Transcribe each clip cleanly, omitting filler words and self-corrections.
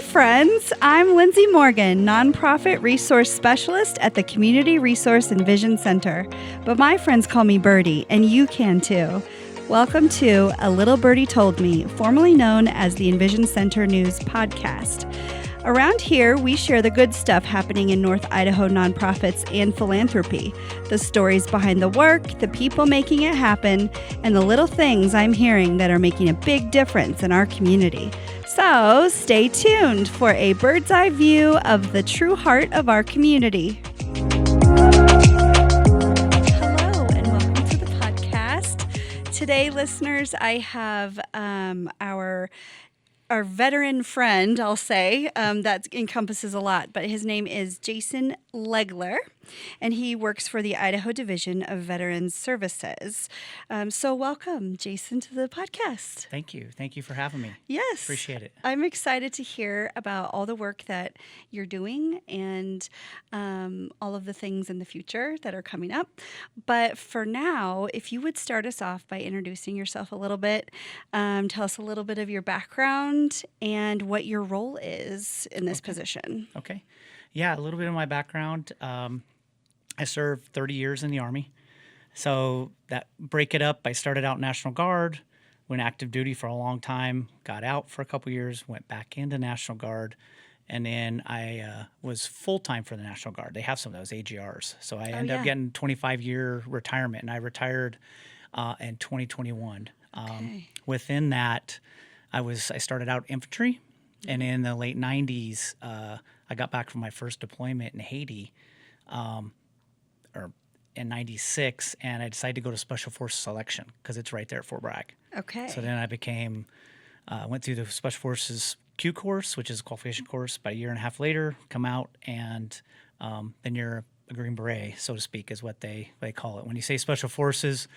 friends. I'm Lindsay Morgan, nonprofit resource specialist at the Community Resource EnVision Center. But my friends call me Birdie, and you can too. Welcome to A Little Birdie Told Me, formerly known as the EnVision Center News Podcast. Around here, we share the good stuff happening in North Idaho nonprofits and philanthropy, the stories behind the work, the people making it happen, and the little things I'm hearing that are making a big difference in our community. So stay tuned for a bird's eye view of the true heart of our community. Hello, and welcome to the podcast. Today, listeners, I have our veteran friend, I'll say, that encompasses a lot, but his name is Jason Legler, and he works for the Idaho Division of Veterans Services. So welcome, Jason, to the podcast. Thank you. Thank you for having me. Yes. Appreciate it. I'm excited to hear about all the work that you're doing and all of the things in the future that are coming up. But for now, if you would start us off by introducing yourself a little bit, tell us a little bit of your background and what your role is in this position. Okay. Yeah, a little bit of my background. I served 30 years in the Army. So that break it up, I started out National Guard, went active duty for a long time, got out for a couple years, went back into National Guard, and then I was full-time for the National Guard. They have some of those AGRs. So I ended up getting 25-year retirement, and I retired in 2021. Okay. Within that, I started out infantry, and in the late 90s, I got back from my first deployment in Haiti, or in 96, and I decided to go to Special Forces selection because it's right there at Fort Bragg. Okay. So then I went through the Special Forces Q course, which is a qualification course. About a year and a half later, come out, and then you're a Green Beret, so to speak, is what they call it. When you say Special Forces,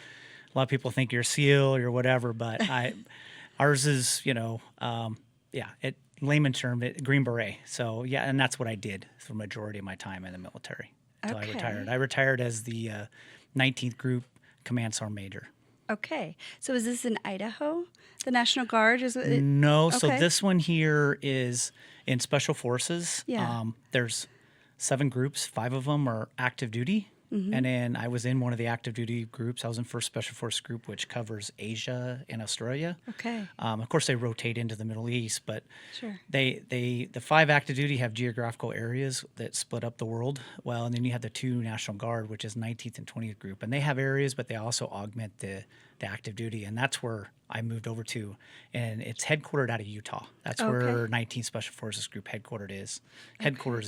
a lot of people think you're a SEAL or whatever, but ours is, layman term, Green Beret. So yeah, and that's what I did for the majority of my time in the military until I retired. I retired as the 19th Group Command Sergeant Major. Okay. So is this in Idaho? The National Guard? No. Okay. So this one here is in Special Forces. Yeah. There's 7 groups. 5 of them are active duty. Mm-hmm. And then I was in one of the active duty groups. I was in First Special Force Group, which covers Asia and Australia. Okay. Of course, they rotate into the Middle East, but Sure. the 5 active duty have geographical areas that split up the world. Well, and then you have the 2 National Guard, which is 19th and 20th Group, and they have areas, but they also augment the active duty, and that's where I moved over to, and it's headquartered out of Utah. That's where 19th Special Forces Group headquarters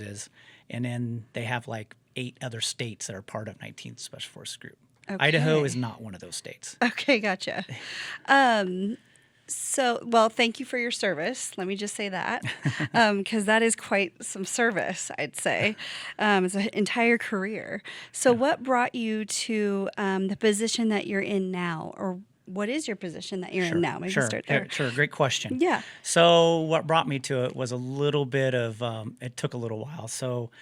is, and then they have like 8 other states that are part of 19th Special Forces Group. Okay. Idaho is not one of those states. Okay, gotcha. Thank you for your service. Let me just say that, because that is quite some service, I'd say. It's an entire career. So what brought you to the position that you're in now, or what is your position that you're in now? Maybe start there. Sure, great question. Yeah. So what brought me to it was a little bit of, it took a little while. So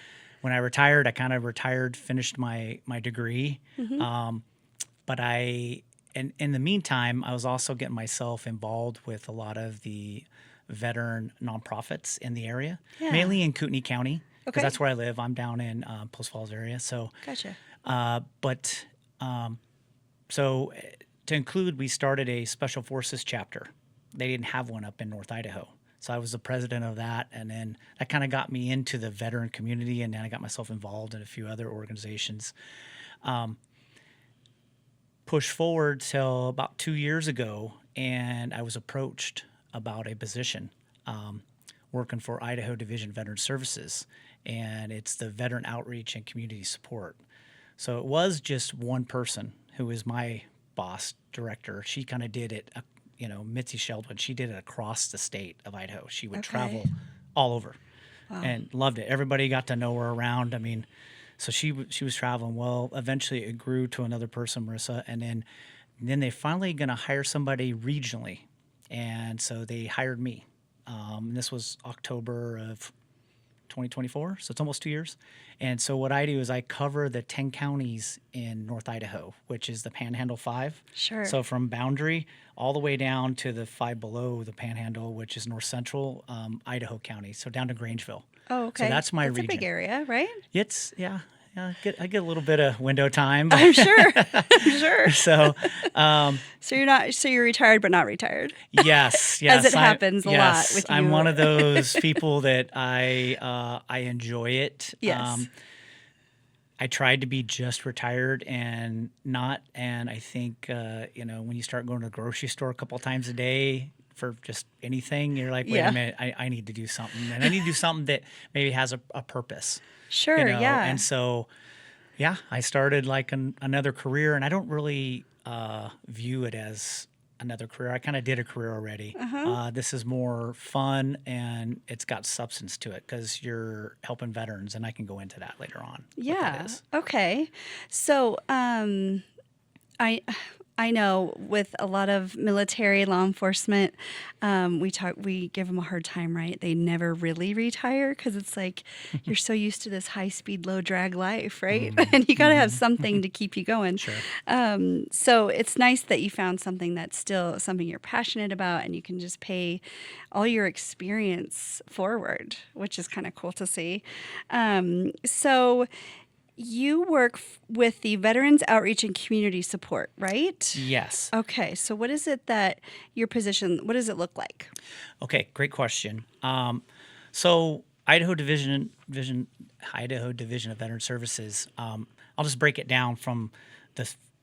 when I retired, I kind of finished my degree. Mm-hmm. But in the meantime, I was also getting myself involved with a lot of the veteran nonprofits in the area, mainly in Kootenai County, because that's where I live. I'm down in Post Falls area. So, gotcha. So to include, we started a Special Forces chapter. They didn't have one up in North Idaho. So I was the president of that, and then that kind of got me into the veteran community, and then I got myself involved in a few other organizations. Push forward till about 2 years ago, and I was approached about a position working for Idaho Division Veteran Services, and it's the Veteran Outreach and Community Support. So it was just one person who is my boss, director. She kind of did it, Mitzi Sheldon, she did it across the state of Idaho. She would travel all over and loved it. Everybody got to know her around. I mean, so she was traveling. Well, eventually it grew to another person, Marissa, and then they finally going to hire somebody regionally. And so they hired me. And this was October of 2024, so it's almost 2 years. And so what I do is I cover the 10 counties in North Idaho, which is the Panhandle 5. Sure. So from Boundary all the way down to the 5 below the Panhandle, which is North Central Idaho County, so down to Grangeville. Oh, okay. So that's my That's region. a big area, right? It's, yeah. I get a little bit of window time. I'm sure. I'm sure. So, So you're retired, but not retired. yes. As it happens a lot yes, with you. I'm one of those people that I enjoy it. Yes. I tried to be just retired and not. And I think, when you start going to the grocery store a couple of times a day for just anything, you're like, wait a minute, I need to do something. And I need to do something that maybe has a purpose. Sure, yeah. And so, I started like another career, and I don't really view it as another career. I kind of did a career already. This is more fun, and it's got substance to it because you're helping veterans, and I can go into that later on. Yeah. What that is. Okay. So, I know with a lot of military law enforcement, we give them a hard time, right? They never really retire because it's like you're so used to this high speed, low drag life, right? And you got to have something to keep you going. Sure. So it's nice that you found something that's still something you're passionate about, and you can just pay all your experience forward, which is kind of cool to see. So you work with the Veterans Outreach and Community Support, right? Yes. Okay. So what is it that your position, what does it look like? Okay, great question. So Idaho Division of Veteran Services. I'll just break it down from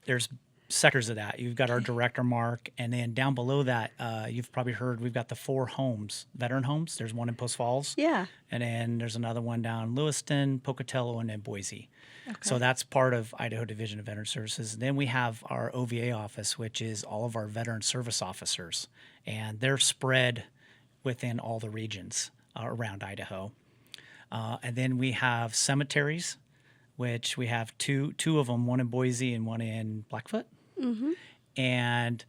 there's sectors of that. You've got our director, Mark, and then down below that, you've probably heard we've got the 4 homes, veteran homes. There's one in Post Falls. Yeah. And then there's another one down in Lewiston, Pocatello, and then Boise. Okay. So that's part of Idaho Division of Veteran Services. Then we have our OVA office, which is all of our veteran service officers, and they're spread within all the regions around Idaho. And then we have cemeteries, which we have two of them, one in Boise and one in Blackfoot. Mm-hmm. And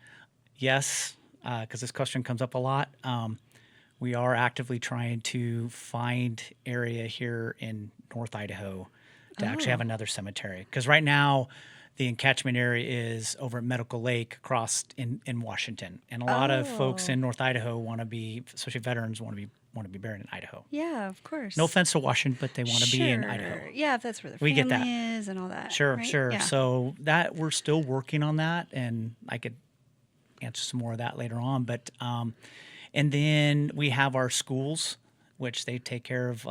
yes, because this question comes up a lot, we are actively trying to find area here in North Idaho to actually have another cemetery. Because right now, the encatchment area is over at Medical Lake across in Washington. And a lot of folks in North Idaho want to be, especially veterans, want to be buried in Idaho. Yeah, of course. No offense to Washington, but they want to be in Idaho. Yeah, if that's where their We get family that. is and all that. Sure, right? sure. Yeah. So that we're still working on that, and I could answer some more of that later on. But and then we have our schools, which they take care of,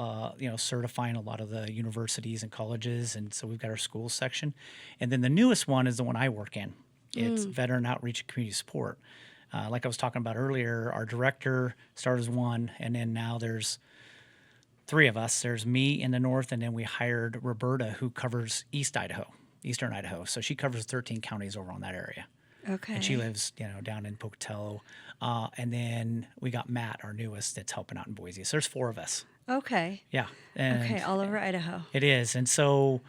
certifying a lot of the universities and colleges, and so we've got our schools section. And then the newest one is the one I work in. It's Veteran Outreach and Community Support. Like I was talking about earlier, our director started as one, and then now there's 3 of us. There's me in the north, and then we hired Roberta, who covers Eastern Idaho. So she covers 13 counties over on that area. Okay. And she lives, down in Pocatello. And then we got Matt, our newest, that's helping out in Boise. So there's 4 of us. Okay. Yeah. And Okay, all over Idaho. it is. And so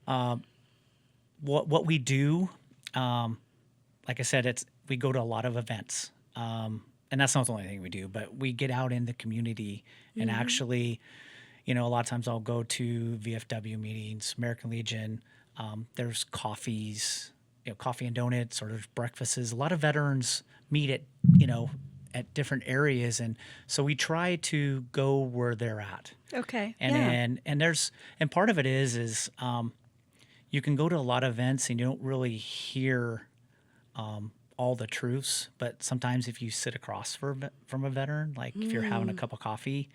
what we do, like I said, we go to a lot of events. And that's not the only thing we do, but we get out in the community and actually, a lot of times I'll go to VFW meetings, American Legion. There's coffees, coffee and donuts, or there's breakfasts. A lot of veterans meet at different areas, and so we try to go where they're at. Okay. And and part of it is you can go to a lot of events and you don't really hear all the truths, but sometimes if you sit across from a veteran, like if you're having a cup of coffee,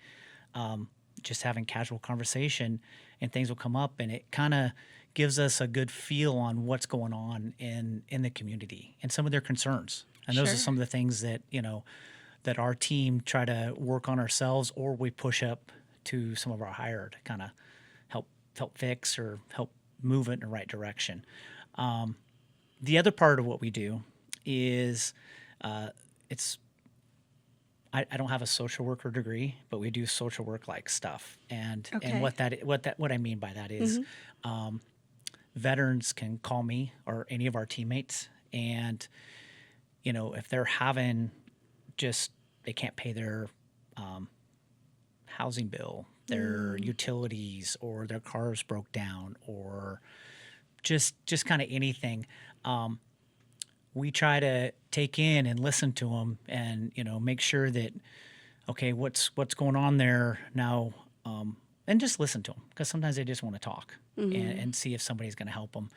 just having casual conversation, and things will come up, and it kind of gives us a good feel on what's going on in the community and some of their concerns. And those are some of the things that, that our team try to work on ourselves, or we push up to some of our higher to kind of help fix or help move it in the right direction. The other part of what we do is I don't have a social worker degree, but we do social work like stuff. And what I mean by that is veterans can call me or any of our teammates, and if they're having they can't pay their housing bill, their utilities, or their cars broke down, or just kind of anything. We try to take in and listen to them, and make sure that, okay, what's going on there now, and just listen to them, because sometimes they just want to talk and see if somebody's going to help them.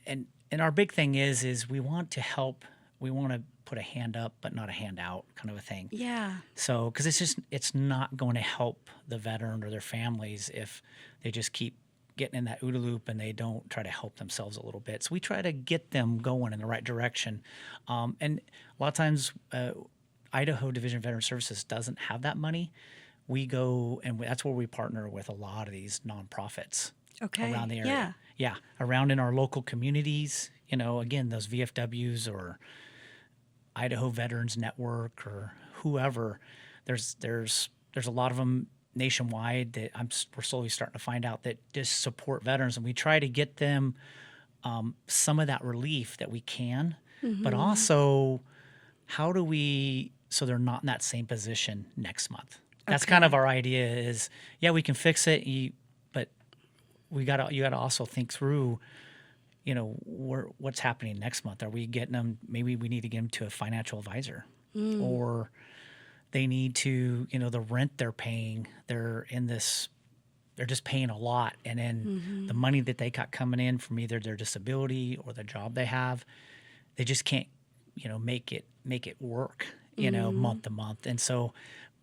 And our big thing is we want to help. We want to put a hand up, but not a hand out, kind of a thing. Yeah. So, because it's not going to help the veteran or their families if they just keep getting in that OODA loop and they don't try to help themselves a little bit. So we try to get them going in the right direction. And a lot of times, Idaho Division of Veteran Services doesn't have that money. We go, and that's where we partner with a lot of these nonprofits around the area. Yeah, around in our local communities. Again, those VFWs or Idaho Veterans Network or whoever. There's a lot of them nationwide that we're slowly starting to find out that just support veterans, and we try to get them some of that relief that we can, but also how do we, so they're not in that same position next month. That's kind of our idea is, we can fix it, but you gotta also think through, what's happening next month. Are we getting them? Maybe we need to get them to a financial advisor, or they need to, the rent they're paying, they're just paying a lot. And then the money that they got coming in from either their disability or the job they have, they just can't, make it work, month to month. And so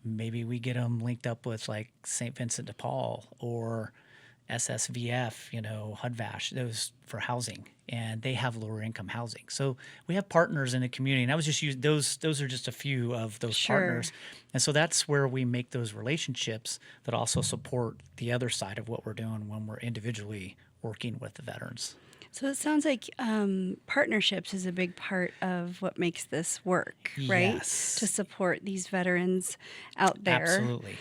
maybe we get them linked up with like St. Vincent de Paul or SSVF, HUD-VASH, those for housing, and they have lower income housing. So we have partners in the community, and I was just using those are just a few of those partners. And so that's where we make those relationships that also support the other side of what we're doing when we're individually working with the veterans. So it sounds like partnerships is a big part of what makes this work, right? Yes. To support these veterans out there. Absolutely.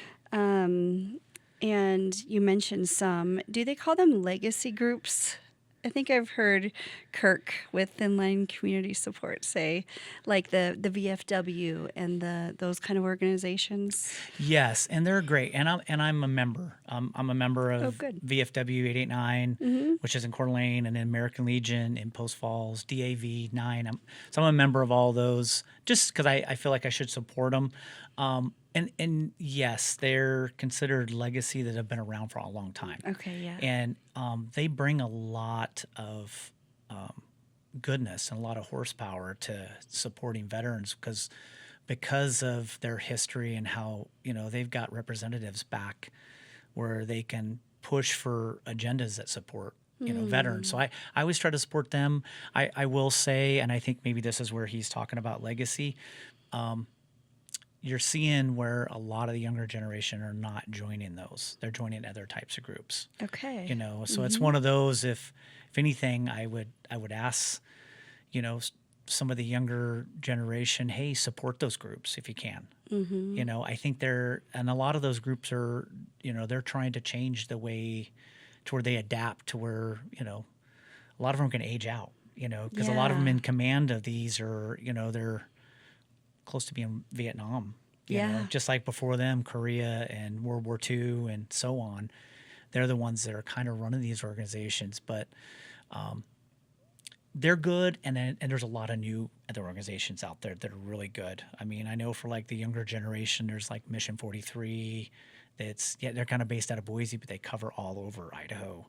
And you mentioned some. Do they call them legacy groups? I think I've heard Kirk with Thin Line Community Support say, like the VFW and those kind of organizations. Yes, and they're great. And I'm a member. I'm a member of VFW 889, which is in Coeur d'Alene, and then American Legion in Post Falls, DAV 9. So I'm a member of all those, just because I feel like I should support them. And yes, they're considered legacy that have been around for a long time. Okay, yeah. And they bring a lot of goodness and a lot of horsepower to supporting veterans because of their history and how, they've got representatives back where they can push for agendas that support, veterans. So I always try to support them. I will say, and I think maybe this is where he's talking about legacy, you're seeing where a lot of the younger generation are not joining those. They're joining other types of groups. Okay. So it's one of those, if anything, I would ask, some of the younger generation, hey, support those groups if you can. I think and a lot of those groups are, they're trying to change the way to where they adapt to where, a lot of them are going to age out, because a lot of them in command of these are, they're close to being Vietnam, you know, just like before them, Korea and World War II and so on. They're the ones that are kind of running these organizations, but they're good. And there's a lot of new other organizations out there that are really good. I mean, I know for like the younger generation, there's like Mission 43. They're kind of based out of Boise, but they cover all over Idaho.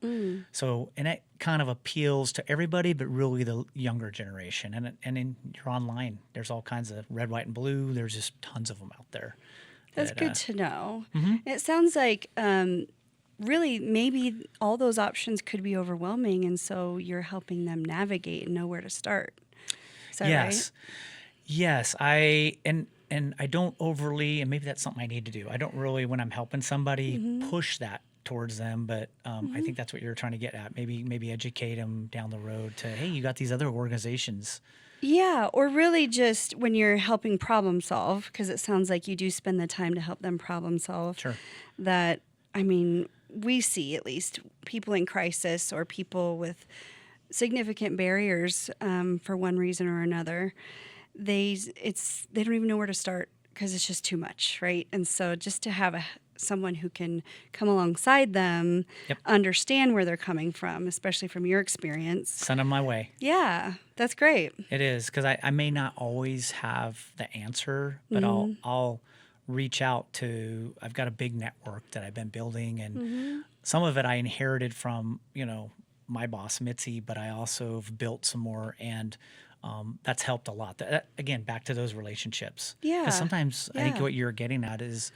So, and it kind of appeals to everybody, but really the younger generation. And in your online, there's all kinds of red, white, and blue. There's just tons of them out there. That's good to know. It sounds like really maybe all those options could be overwhelming, and so you're helping them navigate and know where to start. Is that right? Yes, and I don't overly, and maybe that's something I need to do. I don't really, when I'm helping somebody, push that towards them, but I think that's what you're trying to get at. Maybe educate them down the road to, hey, you got these other organizations. Yeah, or really just when you're helping problem solve, because it sounds like you do spend the time to help them problem solve. Sure. That, I mean, we see at least people in crisis or people with significant barriers for one reason or another. They don't even know where to start because it's just too much, right? And so just to have someone who can come alongside them, Yep. understand where they're coming from, especially from your experience. Send them my way. Yeah, that's great. It is, because I may not always have the answer, but I'll reach out to, I've got a big network that I've been building, and some of it I inherited from, my boss, Mitzi, but I also have built some more, and that's helped a lot. Again, back to those relationships. Yeah. Because sometimes I think Yeah. what you're getting at is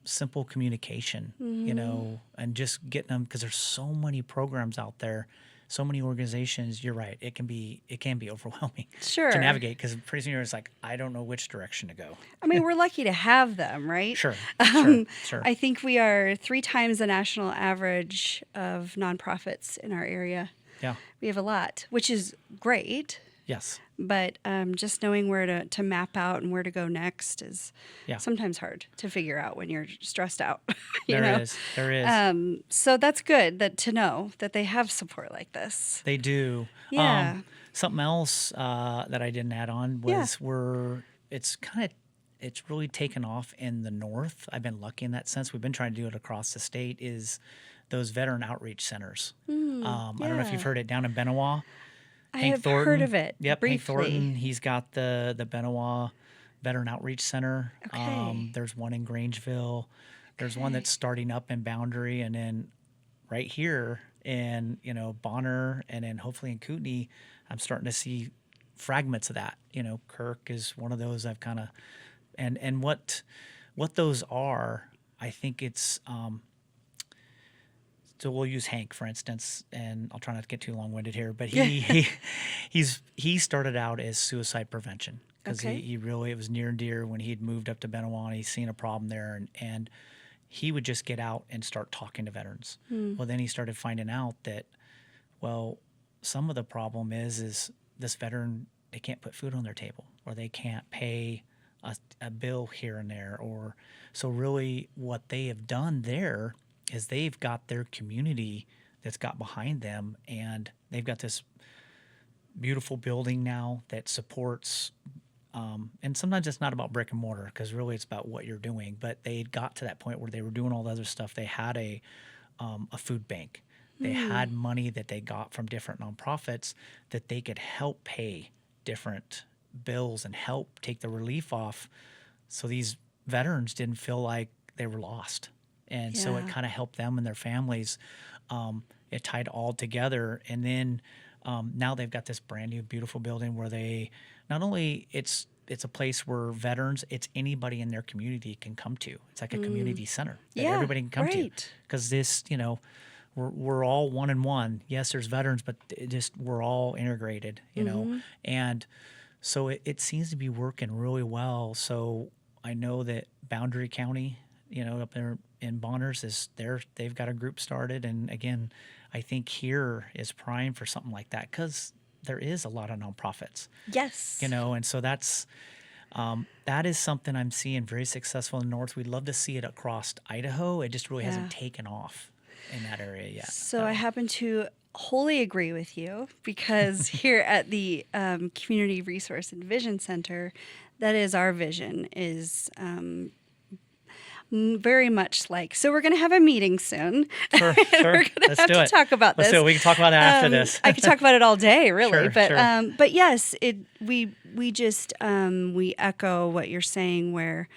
simple communication, and just getting them, because there's so many programs out there, so many organizations. You're right. It can be overwhelming Sure. to navigate, because pretty soon you're just like, I don't know which direction to go. I mean, we're lucky to have them, right? Sure. Sure. I think we are 3 times the national average of nonprofits in our area. Yeah. We have a lot, which is great. Yes. But just knowing where to map out and where to go next is Yeah. sometimes hard to figure out when you're stressed out. There is. So that's good to know that they have support like this. They do. Yeah. Something else that I didn't add on was it's really taken off in the north. I've been lucky in that sense. We've been trying to do it across the state, is those veteran outreach centers. I don't know if you've heard it down in Benoit. I Hank have Thornton. heard of it Yep, briefly. Hank Thornton. He's got the Benoit Veteran Outreach Center. Okay. There's one in Grangeville. There's one that's starting up in Boundary, and then right here in Bonner, and then hopefully in Kootenai, I'm starting to see fragments of that. Kirk is one of those I've kind of, and what those are. I think it's. So we'll use Hank, for instance, and I'll try not to get too long-winded here, but he started out as suicide prevention, because he really, it was near and dear when he had moved up to Benoit. He's seen a problem there, and he would just get out and start talking to veterans. Well, then he started finding out that, some of the problem is this veteran, they can't put food on their table, or they can't pay a bill here and there, or so really what they have done there is they've got their community that's got behind them, and they've got this beautiful building now that supports, and sometimes it's not about brick and mortar, because really it's about what you're doing, but they got to that point where they were doing all the other stuff. They had a food bank. They had money that they got from different nonprofits that they could help pay different bills and help take the relief off, so these veterans didn't feel like they were lost. And so it kind of helped them and their families. It tied all together. And then now they've got this brand new, beautiful building where they not only it's a place where veterans, it's anybody in their community can come to. It's like a community center that everybody can come to. Because this, we're all one and one. Yes, there's veterans, but we're all integrated, know. And so it seems to be working really well. So I know that Boundary County, up there in Bonners, they've got a group started. And again, I think here is prime for something like that, because there is a lot of nonprofits. Yes. And so that is something I'm seeing very successful in the north. We'd love to see it across Idaho. It just really hasn't taken off in that area yet. So I happen to wholly agree with you, because here at the Community Resource and Vision Center, that is our vision, is very much like, so we're going to have a meeting soon. Sure. We're going to have to talk about this. Let's do it. We can talk about that after this. I could talk about it all day, really. Sure. But yes, we echo what you're saying, where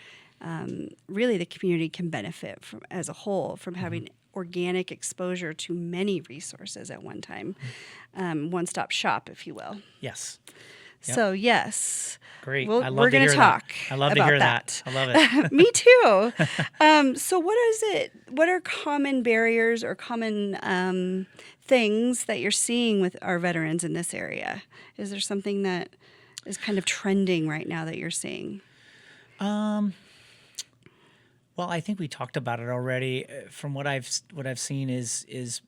really the community can benefit from, as a whole, from having organic exposure to many resources at one time. One-stop shop, if you will. Yes. Yep. So yes, great. We're going to talk. I love to hear that. I love it. Me too. So what are common barriers or common things that you're seeing with our veterans in this area? Is there something that is kind of trending right now that you're seeing? Well, I think we talked about it already. From what I've seen is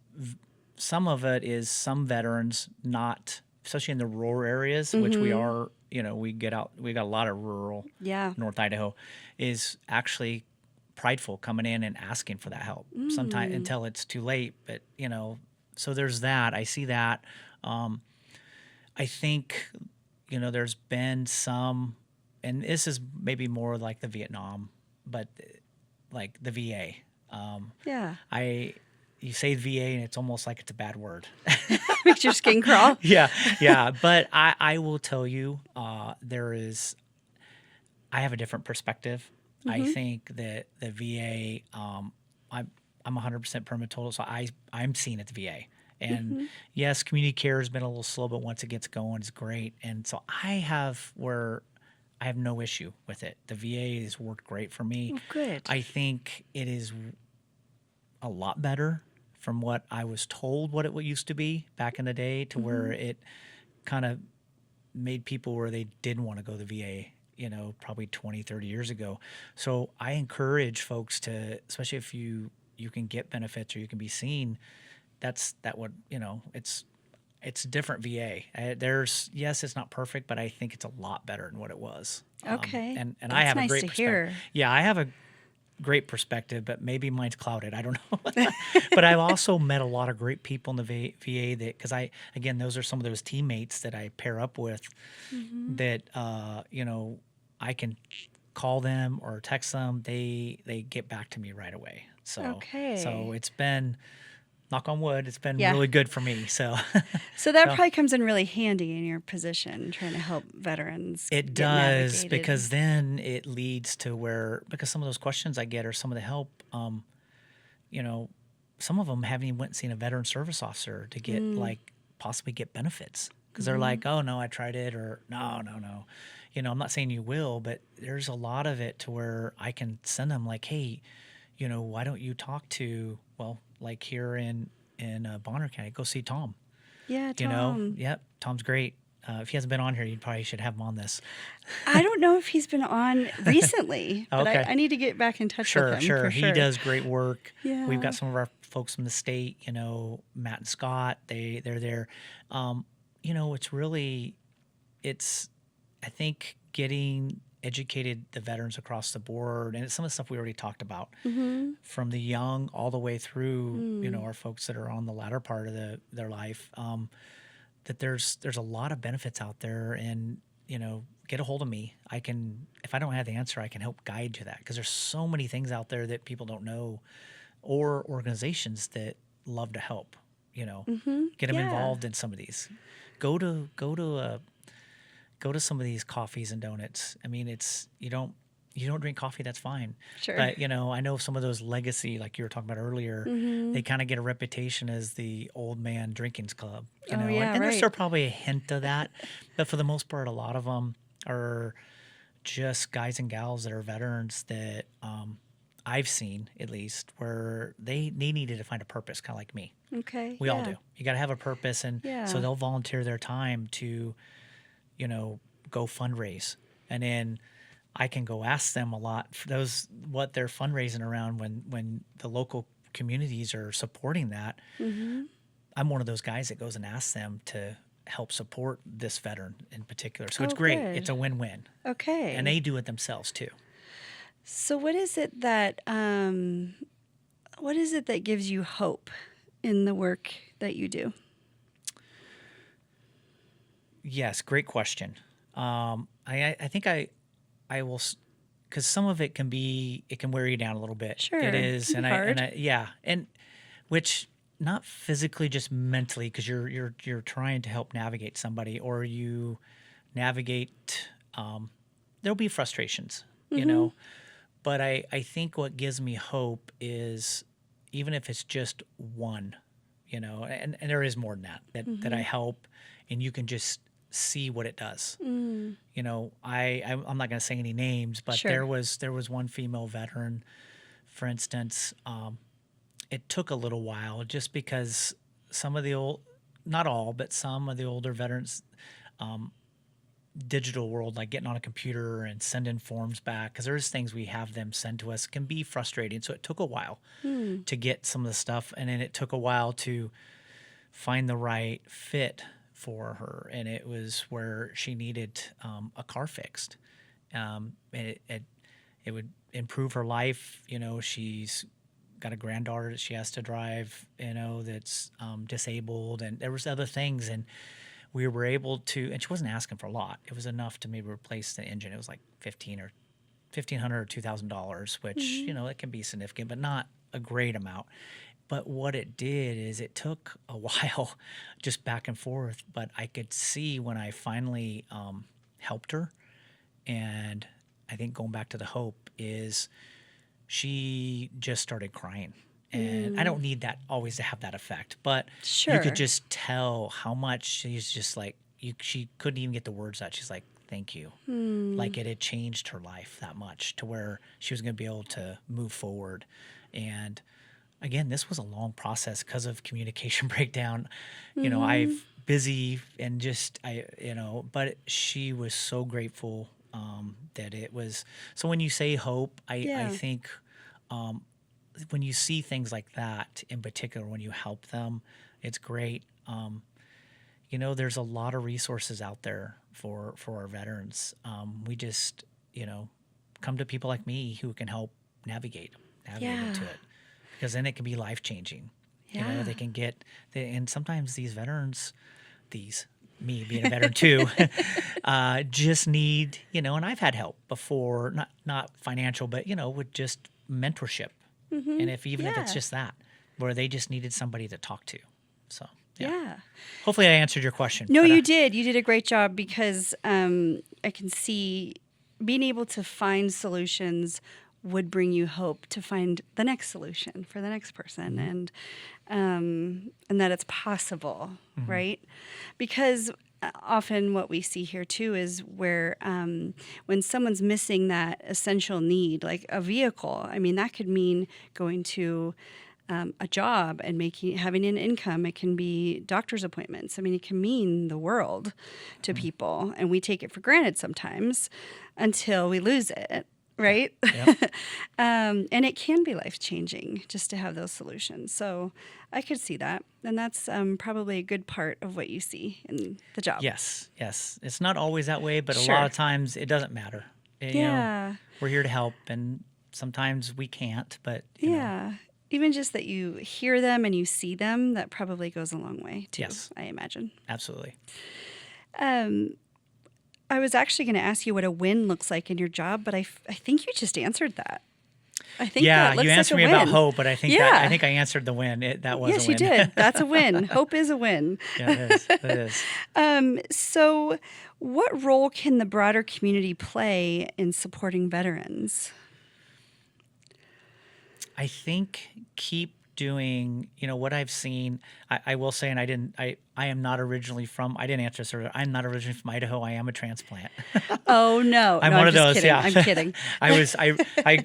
some of it is some veterans not, especially in the rural areas, which we are, we got a lot of rural North Idaho, is actually prideful coming in and asking for that help sometimes until it's too late. But, so there's that. I see that. I think, there's been some and this is maybe more like the Vietnam, but like the VA. Yeah. You say VA and it's almost like it's a bad word. Makes your skin crawl. Yeah. But I will tell you, I have a different perspective. I think that the VA, I'm 100% permanent total, so I'm seen at the VA. And yes, community care has been a little slow, but once it gets going, it's great. And so I have no issue with it. The VA has worked great for me. Oh, good. I think it is a lot better from what I was told what it used to be back in the day to where it kind of made people where they didn't want to go to the VA, probably 20, 30 years ago. So I encourage folks to, especially if you can get benefits or you can be seen, it's a different VA. Yes, it's not perfect, but I think it's a lot better than what it was. Okay. And That's I have nice a great to perspective. hear. Yeah, I have a great perspective, but maybe mine's clouded. I don't know. But I've also met a lot of great people in the VA because those are some of those teammates that I pair up with that, I can call them or text them. They get back to me right away. So it's been, knock on wood, it's been really good for me. So that probably comes in really handy in your position, trying to help veterans. It does, because then it leads to because some of those questions I get or some of the help, some of them haven't even went and seen a veteran service officer to get possibly get benefits. Because they're like, oh, no, I tried it, or no. I'm not saying you will, but there's a lot of it to where I can send them like, hey, why don't you talk to, like here in Bonner County, go see Tom. Yeah, Tom. Yep, Tom's great. If he hasn't been on here, you probably should have him on this. I don't know if he's been on recently, but Okay. I need to get back in touch with him. Sure. He does great work. Yeah. We've got some of our folks from the state, Matt and Scott, they're there. I think getting educated the veterans across the board, and it's some of the stuff we already talked about, from the young all the way through, our folks that are on the latter part of their life, that there's a lot of benefits out there, and get a hold of me. If I don't have the answer, I can help guide to that, because there's so many things out there that people don't know, or organizations that love to help. Get them involved in some of these. Go to some of these coffees and donuts. I mean, you don't drink coffee, that's fine. Sure. But I know some of those legacy, like you were talking about earlier, they kind of get a reputation as the old man drinking's club. And there's still probably a hint of that, but for the most part, a lot of them are just guys and gals that are veterans that I've seen, at least, where they needed to find a purpose, kind of like me. Okay. We all do. You got to have a purpose, and so they'll volunteer their time to go fundraise. And then I can go ask them a lot for those, what they're fundraising around when the local communities are supporting that. I'm one of those guys that goes and asks them to help support this veteran in particular. So it's great. Good. It's a win-win. Okay. And they do it themselves too. So what is it that gives you hope in the work that you do? Yes, great question. I think I will, because some of it can wear you down a little bit. Sure, it is, and which not physically, just mentally, because you're trying to help navigate somebody, or you navigate. There'll be frustrations, but I think what gives me hope is, even if it's just one, and there is more than that I help, and you can just see what it does. I'm not going to say any names, but Sure. there was one female veteran, for instance. It took a little while, just because some of the not all, but some of the older veterans, digital world, like getting on a computer and sending forms back, because there's things we have them send to us, can be frustrating. So it took a while to get some of the stuff, and then it took a while to find the right fit for her, and it was where she needed a car fixed. It would improve her life. She's got a granddaughter that she has to drive, that's disabled, and there was other things. And we were able to, and she wasn't asking for a lot. It was enough to maybe replace the engine. It was like $1,500 or $2,000, which, you know, it can be significant, but not a great amount. But what it did is it took a while just back and forth, but I could see when I finally helped her, and I think going back to the hope is she just started crying. And I don't need that always to have that effect, but you could just tell how much she's just like, she couldn't even get the words out. She's like, thank you. Like it had changed her life that much to where she was going to be able to move forward. And again, this was a long process because of communication breakdown. You know, I've busy and just, but she was so grateful that it was. So when you say hope, I think when you see things like that, in particular, when you help them, it's great. You know, there's a lot of resources out there for our veterans. We just, come to people like me who can help navigate into it, because then it can be life-changing. You know, they can and sometimes these veterans, me being a veteran too, just need, and I've had help before, not financial, but, with just mentorship. And if it's just that, where they just needed somebody to talk to. So, yeah. Hopefully I answered your question. No, you did. You did a great job, because I can see being able to find solutions would bring you hope to find the next solution for the next person, and that it's possible, right? Because often what we see here too is where when someone's missing that essential need, like a vehicle, I mean, that could mean going to a job and having an income. It can be doctor's appointments. I mean, it can mean the world to people, and we take it for granted sometimes until we lose it. Right? Yep. And it can be life-changing just to have those solutions. So I could see that. And that's probably a good part of what you see in the job. Yes. It's not always that way, but a lot of times it doesn't matter. You know, we're here to help, and sometimes we can't, but you know. Even just that you hear them and you see them, that probably goes a long way too, I imagine. Absolutely. I was actually going to ask you what a win looks like in your job, but I think you just answered that. I think that looks you answered like me a win. about hope, but I think I think I answered the win. That was a win. Yes, you did. That's a win. Hope is a win. Yeah, it is. So what role can the broader community play in supporting veterans? I think keep doing, what I've seen. I will say, and I am not originally from, I didn't answer this earlier. I'm not originally from Idaho. I am a transplant. Oh no. I'm one of those. Kidding. Yeah. I'm kidding.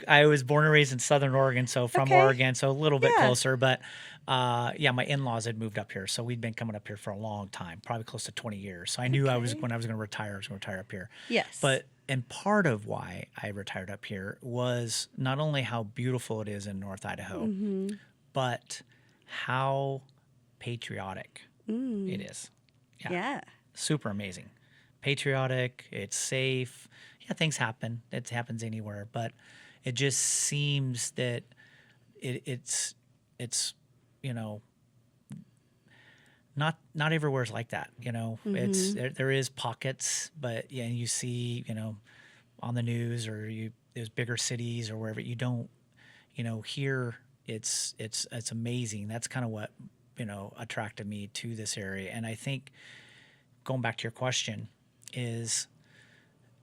I was born and raised in Southern Oregon. So from Oregon, so a little bit closer, but my in-laws had moved up here. So we'd been coming up here for a long time, probably close to 20 years. So I knew when I was going to retire, I was going to retire up here. Yes. And part of why I retired up here was not only how beautiful it is in North Idaho, but how patriotic it is. Yeah. Super amazing. Patriotic, it's safe. Yeah, things happen. It happens anywhere, but it just seems that it's not everywhere's like that. It's there is pockets, but you see, on the news or there's bigger cities or wherever, you don't, here it's amazing. That's kind of what, attracted me to this area. And I think going back to your question is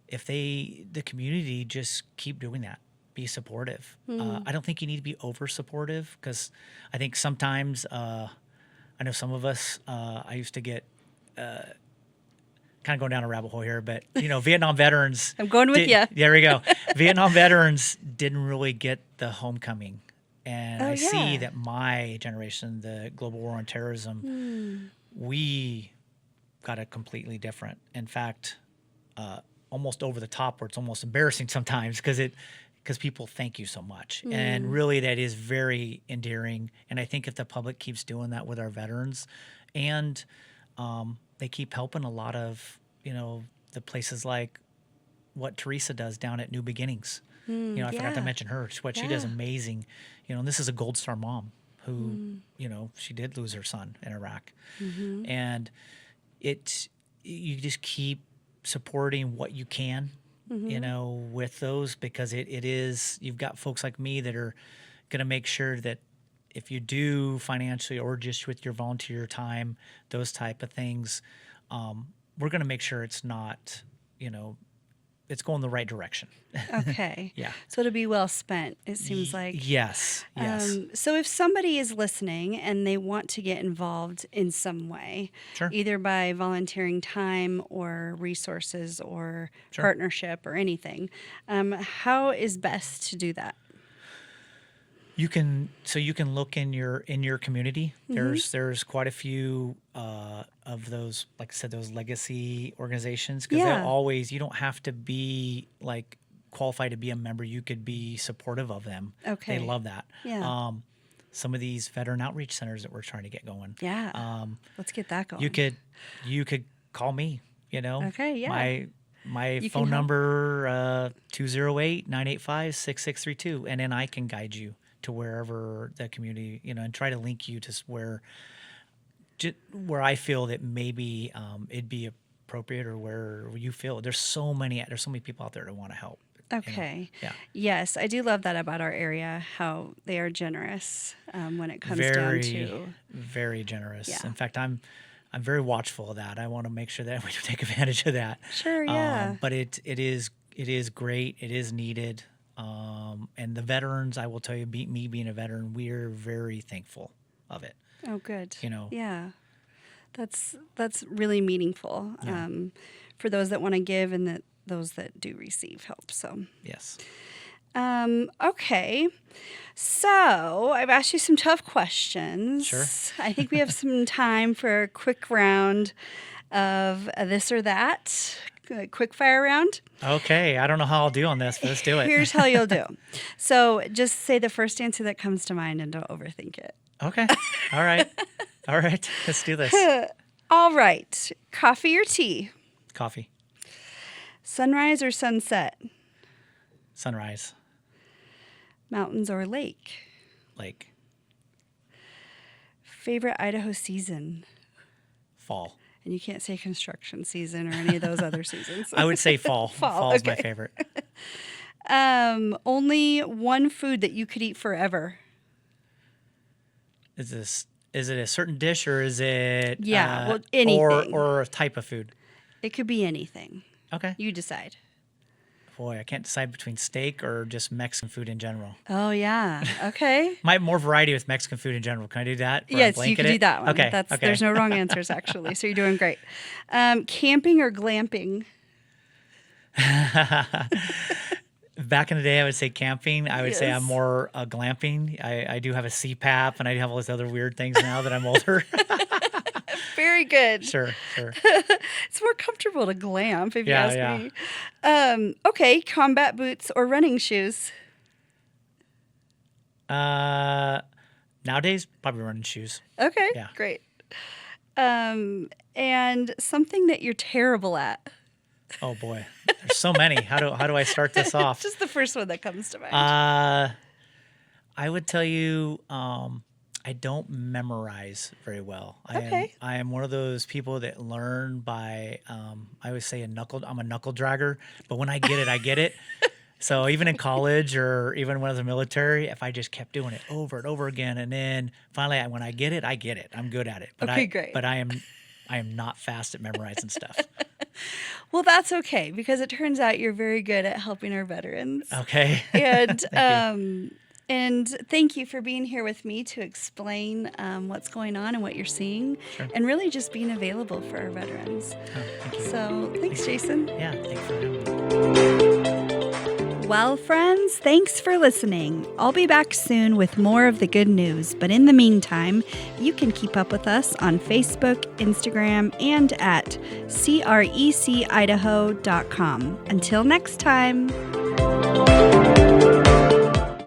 if the community just keep doing that, be supportive. I don't think you need to be over supportive, because I think sometimes, I know some of us, I used to get, kind of going down a rabbit hole here, but, Vietnam veterans. I'm going with you. There we go. Vietnam veterans didn't really get the homecoming. And I see that my generation, the global war on terrorism, we got it completely different. In fact, almost over the top, where it's almost embarrassing sometimes, because people thank you so much. And really that is very endearing. And I think if the public keeps doing that with our veterans, and they keep helping a lot of, the places like what Teresa does down at New Beginnings. I forgot to mention her. What she does amazing. And this is a Gold Star mom who, she did lose her son in Iraq. And you just keep supporting what you can, with those, because it is, you've got folks like me that are going to make sure that if you do financially or just with your volunteer time, those type of things, we're going to make sure it's not, it's going the right direction. Okay. Yeah. So to be well spent, it seems like. Yes. So if somebody is listening and they want to get involved in some way, Sure. either by volunteering time or resources or Sure. partnership or anything, how is best to do that? You can look in your community. There's quite a few of those, like I said, those legacy organizations, because they'll always, you don't have to be like qualified to be a member. You could be supportive of them. Okay. They love that. Yeah. Some of these veteran outreach centers that we're trying to get going. Yeah. Let's get that going. You could call me, Okay, yeah. My phone number 208-985-6632, and then I can guide you to wherever the community, and try to link you to where I feel that maybe it'd be appropriate, or where you feel there's so many people out there that want to help. Okay. Yeah. Yes, I do love that about our area, how they are generous when it comes down to. Very generous. Yeah. In fact, I'm very watchful of that. I want to make sure that we take advantage of that. Sure. Yeah. But it is great. It is needed. And the veterans, I will tell you, me being a veteran, we're very thankful of it. Oh, good. Yeah. That's really meaningful for those that want to give and those that do receive help. So yes. Okay. So I've asked you some tough questions. Sure. I think we have some time for a quick round of this or that. Quick fire round. Okay. I don't know how I'll do on this, but let's do it. Here's how you'll do. So just say the first answer that comes to mind and don't overthink it. Okay. All right. Let's do this. All right. Coffee or tea? Coffee. Sunrise or sunset? Sunrise. Mountains or lake? Lake. Favorite Idaho season? Fall. And you can't say construction season or any of those other seasons. I would say fall. Fall is my okay. favorite. Only one food that you could eat forever. Is it a certain dish, or is it anything or a type of food? It could be anything. Okay. You decide. Boy, I can't decide between steak or just Mexican food in general. Oh yeah. Okay. Might have more variety with Mexican food in general. Can I do that? Yes, you can do that one. Okay. There's no wrong answers actually, so you're doing great. Camping or glamping? Back in the day, I would say camping. I would say I'm more glamping. I do have a CPAP, and I have all these other weird things now that I'm older. Very good. Sure. It's more comfortable to glamp, if you ask me. Okay, combat boots or running shoes? Nowadays, probably running shoes. Okay, Yeah. great. And something that you're terrible at? Oh boy, there's so many. How do I start this off? Just the first one that comes to mind. I would tell you, I don't memorize very well. Okay. I am one of those people that learn by, I always say I'm a knuckle dragger, but when I get it, I get it. So even in college or even when I was in the military, if I just kept doing it over and over again, and then finally when I get it, I get it. I'm good at it. But great. But I am not fast at memorizing stuff. Well, that's okay, because it turns out you're very good at helping our veterans. Okay. And thank you for being here with me to explain what's going on and what you're seeing, and really just being available for our veterans. Oh, thank you. So thanks, Jason. Yeah, thanks for having me. Well, friends, thanks for listening. I'll be back soon with more of the good news, but in the meantime, you can keep up with us on Facebook, Instagram, and at crecIdaho.com. Until next time.